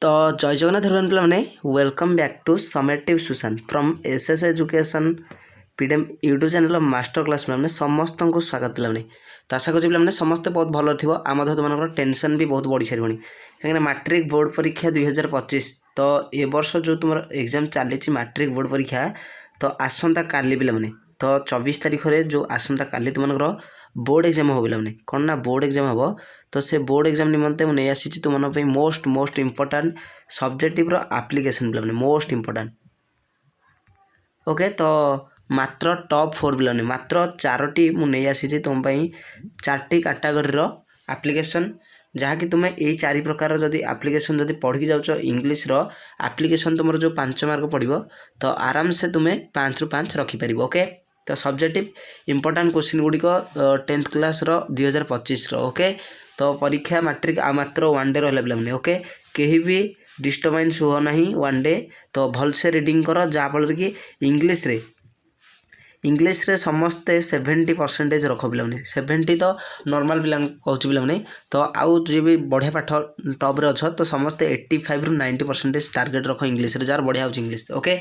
तो जय जगन्नाथ पे वेलकम बैक टू समेटिव Sushant from SS education PDM YouTube channel master class पे समस्त को स्वागत पे तो आशा करूँ पे समस्ते बहुत भल थी आम तुम टेंशन भी बहुत बढ़ी सारी कहीं मैट्रिक बोर्ड परीक्षा 2025 तो ये वर्ष जो तुम एग्जाम चली मैट्रिक बोर्ड परीक्षा तो आसंता काली पे तो 24 तारीख में जो आसंता काली तुम बोर्ड एग्जाम हम पे कौन ना बोर्ड एग्जाम हम तो से बोर्ड एग्जाम निमंते मुझे आसी तुम मोस्ट इंपोर्टाट सब्जेक्टिव एप्लिकेशन पे मोस्ट इंपोर्टाट ओके तो मात्र टॉप 4 पे मात्र 4टी मुझे आसी तुम 4टी कैटेगरी एप्लिकेशन जहाँकि तुम्हें यही 4 प्रकार जदि एप्लिकेशन जदि पढ़ी जाऊँ इंग्लीश एप्लिकेशन तुम जो 5 मार्क पड़ो तो आराम से तुम्हें 5 ରୁ 5 रखिपर ओके तो सब्जेक्टिव इंपोर्टाट क्वेश्चन गुड़िक 10th क्लास 2025 ओके तो परीक्षा मैट्रिक आ मात्र 1 डे रहा पे ओके कहीं भी डिस्टर्बेंस हुआ ना 1 डे तो भलसे रिडिंग कर जहाँफल कि इंग्लीश रे समस्ते 70% रख पे 70 तो नॉर्मल पिला कहूँ पे तो आउ जी भी बढ़िया पाठ टॉप रे अच्छा तो समस्ते 85 ରୁ 90% टार्गेट रख इंग्लीश रे जार बढ़िया होची इंग्लीश ओके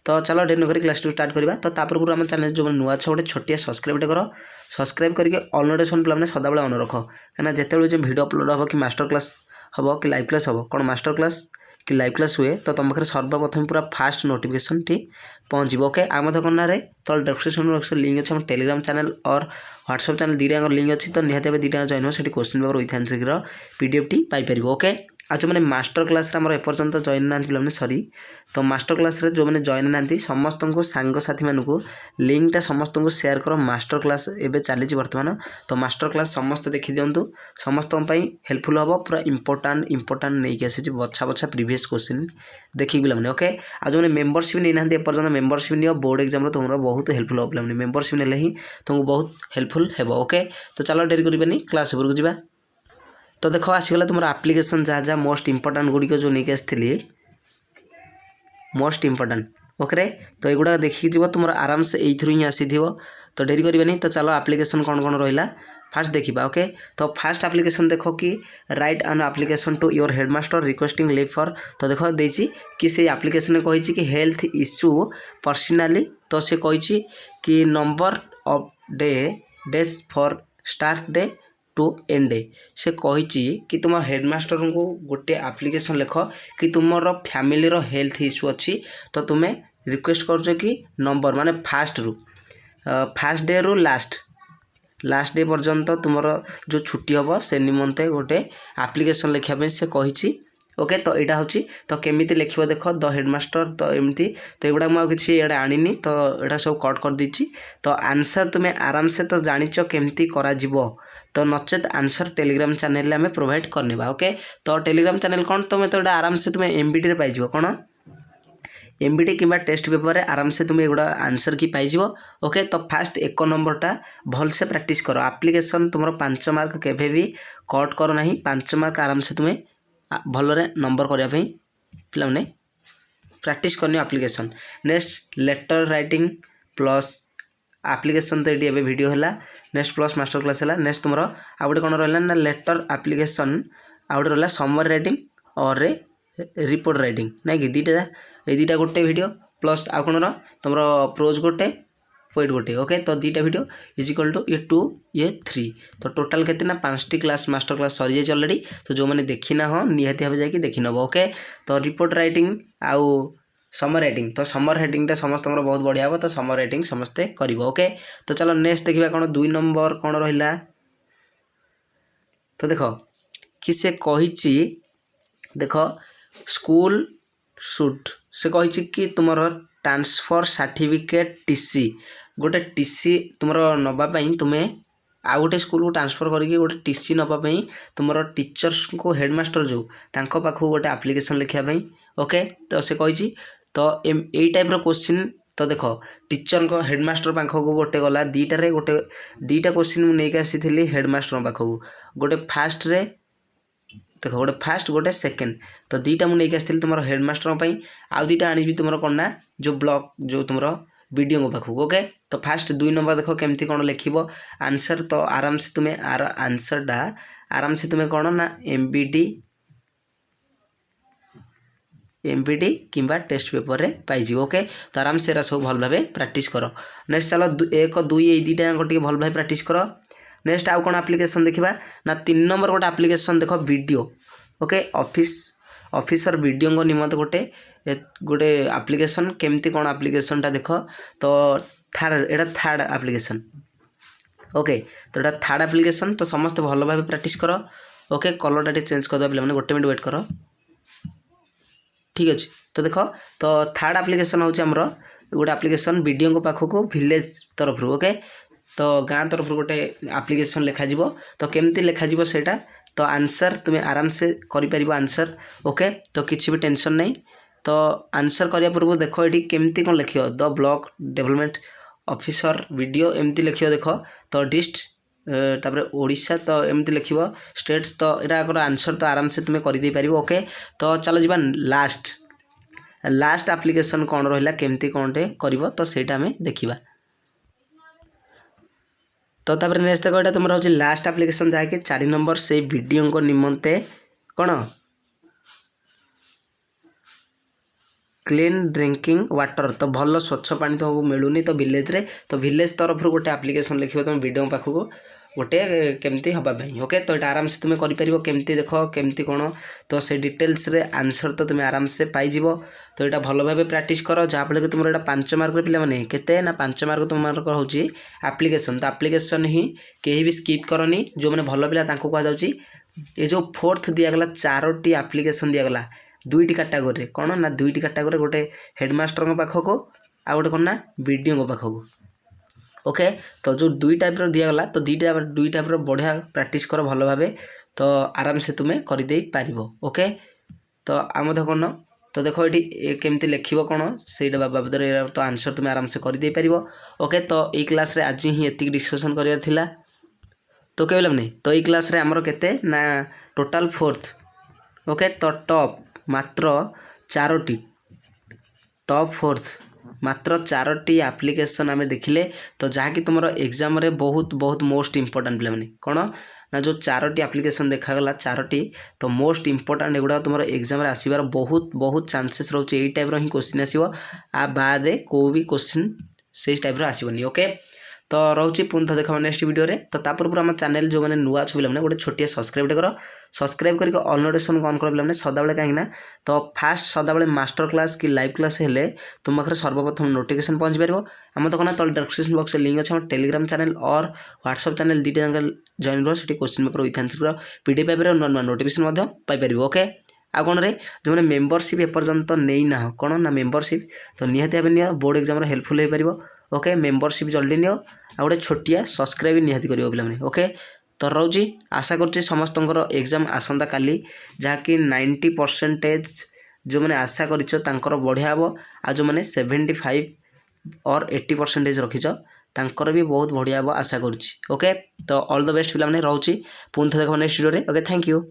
तो चलो डेट नक क्लास टू स्टार्ट करवा तो पूर्व आम चैनल जो नुआ छ गोटे छोटिया सब्सक्राइब कर सब्सक्राइब करके ऑल नोटिफिकेशन पे सदाबले ऑन रख कहीं जिते जो वीडियो अपलोड हम कि मास्टर क्लास हम कि लाइव क्लास हम कौन मास्टर क्लास कि लाइव क्लास हुए तो तुम पाखे सर्वप्रथम पूरा फास्ट नोटिफिकेशन टी पहुँच ओके आम कन्ना तो डिस्क्रिप्शन बॉक्स लिंक अच्छे टेलीग्राम चैनल और व्हाट्सएप चैनल दीटा लिंक अच्छी तो निहाती दीटा जॉइन हो question paper with answer PDF T Piper okay आज मैंने मास्टर क्लास आम एपर्यंत जॉइन ना पे सरी तो मास्टर क्लास जो मैंने जॉइन ना समस्त को सांगसाथी मानू लिंकटा समस्त को शेयर कर मास्टर क्लास एवं चली बर्तमान तो मास्टर क्लास समस्त देखी दिंतु समस्त हेल्पफुल हम पूरा इंपोर्टाट नहीं आसी बछा बछा प्रीवियस क्वेश्चन देखिए पे ओके आज मैंने मेम्बरशिप नहीं ना एपर्यंत मेम्बरशिप नियो बोर्ड एग्जाम तुम बहुत हेल्पफुल हम पे मेम्बरशिप ने ही तुमको बहुत हेल्पफुल हे ओके तो चलो डेरी करें क्लास उपरको जावा तो देख आसीगला तुम एप्लिकेशन जहाँ जहाँ मोस्ट इंपोर्टाट गुड़िक जो नहीं आसती मोस्ट इंपोर्टाट ओके तो युवा देखिए जीव तुम आराम से यही ही आसी तो डेरी करें तो चलो एप्लिकेशन कौन कौन रहा फास्ट देखा ओके तो फास्ट एप्लिकेशन देखो कि write an application to your headmaster requesting leave for तो देख देती कि से एप्लिकेशन कही कि हेल्थ इश्यू पर्सनाली तो सी कही कि number of days for start day to end day से कही कि तुम हेडमास्टर को गोटे एप्लिकेशन लिख कि तुम फैमिली हेल्थ इश्यू अच्छी तो तुम्हें रिक्वेस्ट कर कि नंबर माने फास्ट डे रु लास्ट डे पर्यंत तुम जो छुट्टी हम से निमंते गोटे एप्लिकेशन लिखापी से कही ओके तो यहाँ हूँ तो केमी लिख देख द हेडमास्टर तो एमती तो युवा मुझे किसी आनी तो यहाँ सब कट कर देती तो आंसर तुम्हें आराम से तो जाच केमती करा तो नचेत आंसर टेलीग्राम चैनल आम प्रोवाइड करने ओके तो टेलीग्राम चैनल कौन तुम्हें तो आराम से तुम्हें एमबीटी पाइज कौन एमबीटी कि टेस्ट पेपर रे आराम से तुम्हें एगुड़ा आंसर की पाइज ओके तो फास्ट 1 नंबरटा भलसे प्रैक्टिस कर एप्लिकेशन तुम 5 मार्क केवे भी कट कर ना 5 मार्क आराम से तुम्हें भलरे नंबर करने पे प्रैक्टिस करनी application next letter writing plus application तो ये वीडियो है नेक्स्ट प्लस मास्टर क्लास है नेक्स्ट तुम आ गए कौन रहा ना लेटर एप्लिकेशन आ गए रहा समर राइटिंग और रिपोर्ट राइटिंग ना कि दीटा ये दीटा गोटे वीडियो प्लस आ कौन तुम प्रोज गोटे पोइट गोटे ओके तो दीटा वीडियो इजिकल टू ये 2 ये 3 तो टोटाल केते ना 5टी क्लास मास्टर क्लास सरी जाए ऑलरेडी तो जो मैंने देखी ना हो निहाती भाव जाकि देखी नब ओके तो रिपोर्ट राइटिंग आउ समर राइटिंग तो समर राइटिंगटा समस्त बहुत बढ़िया हम तो समर राइटिंग समस्ते कर ओके तो चलो नेक्स्ट देखा कौन 2 नंबर कौन रहा तो देख कि से कही देख स्कूल शुड से कही कि तुम ट्रांसफर सर्टिफिकेट टीसी गोटे टीसी तुम नापी तुम्हें आउ गोटे स्कूल को ट्रांसफर करके गोटे टीसी नापी तुम टीचर्स को हेडमास्टर जो तांको पाखु गोटे एप्लिकेशन लिखापी ओके तो से कही तो यही टाइप क्वेश्चन तो देख टीचर को हेडमास्टर पाखक गोटे गला दुईटा क्वेश्चन मुझे आसी हेडमास्टर पाखक गोटे फास्ट रे देख गोटे फास्ट गोटे सेकेंड तो दुईटा मुझे आसती तुम हेडमास्टर आउ दुईटा आनी तुम कौन ना जो ब्लॉक जो तुम वीडियो पाखक ओके तो फास्ट 2 नंबर देख केमती कौन लिख आंसर तो आराम से तुम्हें आर आंसरटा आराम से तुम्हें कौन ना एमबीडी एमपीटी किंबा टेस्ट पेपर रे पाइजी ओके तो आराम से सब भल भाव प्रैक्टिस कर नेक्स्ट चलो 1 2 ये दुईटा टे भल भाव प्रैक्टिस कर नेक्स्ट आउ कौन एप्लिकेशन देखा ना 3 नंबर गोटे एप्लिकेशन देख वीडियो ओके ऑफिसर वीडियो निमंत गोटे गोटे एप्लिकेशन केमती कौन एप्लिकेशन टा देख तो थर्ड एप्लिकेशन ओके तो ये थर्ड एप्लिकेशन तो समस्त भल भाव प्रैक्टिस कर ओके कलर टा चेंज कर पे गोटे मिनट वेट कर ठीक अच्छे तो देख तो थर्ड एप्लिकेशन हूँ आमर गोटे एप्लिकेशन वीडियो पाखक विलेज तरफ ओके तो गाँ तरफ गोटे एप्लिकेशन लिखाजी तो केमती लिखाजी सेटा तो आंसर तुम्हें आराम से कर आंसर ओके तो किसी भी टेंशन नहीं तो आंसर करने पूर्व देख ये केमती कौन लिख the block development officer video एमती लिख देख तो डिस्ट तापर ओडिशा तो एमती लिख स्टेट्स तो यहाँ आंसर तो आराम से तुम्हें कर पार ओके तो चलो जी लास्ट एप्लिकेशन कौन रहा केमती कौन टे कर तो सहीटा आम देखा तो तापर नेक्स्ट देखो ये तुम हूँ लास्ट एप्लिकेशन जहाँकि 4 नंबर से वीडियो को निमंते कौन क्लीन ड्रिंकिंग वाटर तो भल स्वच्छ पानी तो मिलूनी तो विलेज रे तो विलेज तरफ गोटे एप्लिकेशन लिखो तुम वीडियो पाखक गोटे केमती हवाई ओके तो ये आराम से तुम्हें कर केमती देख केमती कौन तो से डिटेल्स रे आंसर तो तुम्हें आराम से पाइज तो यहाँ भल भाव प्रैक्टिस कर जहाँफल कि तुम यहाँ 5 मार्क पे मैंने केते ना 5 मार्क तुम मार्क हूँ एप्लिकेशन तो एप्लिकेशन ही कहीं भी स्किप करनी जो मैंने भल पिला कहुच्छी ये जो 4th दिगला 4टी एप्लिकेशन दिगला 2टी कैटेगोरी कौन ना 2टी कैटेगोरी गोटे हेडमास्टर पाखक आ गोटे कौन ना वीडियो पाखक ओके तो जो 2 टाइप दिगला तो 2 टाइप बढ़िया प्रैक्टिस कर भल भाव तो आराम से तुम्हें करदे पार ओके तो आम देख कौन तो देखो ये केमती लिख कौन से बाबद तो आंसर तुम्हें आराम से करदे पार ओके तो ये क्लास रे आज ही एति डिस्कसन करार तो कहला नहीं तो ये क्लास रे आमर केते ना टोटाल 4th ओके तो टॉप मात्र 4टी टॉप 4th मात्र 4टी एप्लिकेशन आम देखिले तो जहाँकि तुम एग्जाम रे बहुत बहुत मोस्ट इंपोर्टेंट पे कौन ना जो 4टी एप्लिकेशन देखागला 4टी तो मोस्ट इंपोर्टेंट एगुड़ा तुम एग्जाम रे आसबार बहुत बहुत चांसेस रोचे यही टाइप ही क्वेश्चन आसो आ बाद को भी क्वेश्चन से टाइप आसबनी ओके तो रोचे पुणी थ देखा नेक्स्ट वीडियो रे तो तापर आम चैनल जो मैंने नुआ अच्छे पे गोटे छोटिया सब्सक्राइब कर सब्सक्राइब करके ऑल नोटिफिकेशन ऑन कर पे सदाबे कहीं तो फास्ट सदाबे मास्टर क्लास कि लाइव क्लास हेले तुम पाखे सर्वप्रथम नोटिफिकेशन पहुँच पार आम तो कहना तो डिस्क्रिप्शन बॉक्स में लिंक अच्छे टेलीग्राम चैनल और व्हाट्सअप चैनल 2टा जगह जॉइन कर question paper with answer PDF Piper नुआ नोटिफिकेशन पाइपर ओके आ कौन रे जो मैंने मेंबरशिप एपर्यंत नहीं ना कौन ना मेंबरशिप तो निहाती भाव नि बोर्ड एग्जाम हेल्पफुल हो पार ओके मेंबरशिप जल्दी नियो आ गोटे छोटिया सब्सक्राइब निहाती करियो पिला माने ओके तो रोजी आशा करछि समस्तंकर एग्जाम आसंता काली जहाँकि 90% जो मैंने आशा करिछ तांकर बढ़िया हबो आ जो मैंने 75 और 80% रखिछ तांकर भी बहुत बढ़िया हबो आशा करछि ओके तो ऑल द बेस्ट पिला माने रोची पुणी देखो नेक्स्ट वीडियो रे ओके थैंक यू।